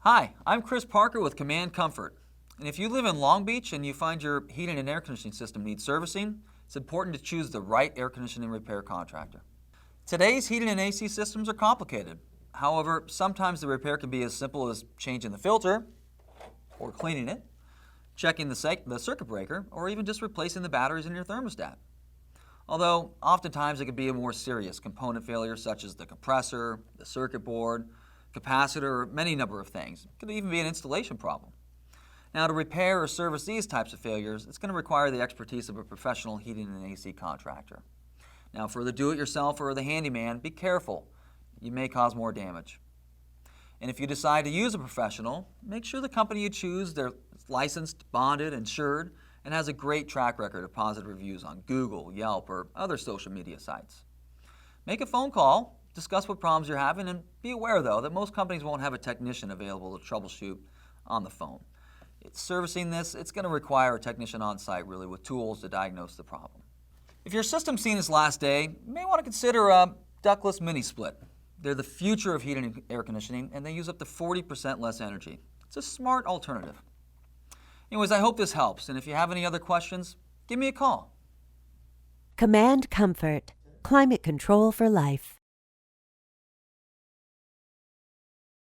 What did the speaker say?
Hi, I'm Chris Parker with Command Comfort. And if you live in Long Beach and you find your heating and air conditioning system needs servicing, it's important to choose the right air conditioning repair contractor. Today's heating and AC systems are complicated. However, sometimes the repair can be as simple as changing the filter or cleaning it, checking the circuit breaker, or even just replacing the batteries in your thermostat. Although, oftentimes it could be a more serious component failure such as the compressor, the circuit board, capacitor, or many number of things. It could even be an installation problem. Now, to repair or service these types of failures, it's going to require the expertise of a professional heating and AC contractor. Now, for the do-it-yourself or the handyman, be careful. You may cause more damage. And if you decide to use a professional, make sure the company you choose, they're licensed, bonded, insured, and has a great track record of positive reviews on Google, Yelp, or other social media sites. Make a phone call, discuss what problems you're having, and be aware, though, that most companies won't have a technician available to troubleshoot on the phone. Servicing this, it's going to require a technician on site, really, with tools to diagnose the problem. If your system's seen its last day, you may want to consider a ductless Minisplit. They're the future of heating and air conditioning, and they use up to 40% less energy. It's a smart alternative. Anyways, I hope this helps, and if you have any other questions, give me a call. Command Comfort. Climate control for life.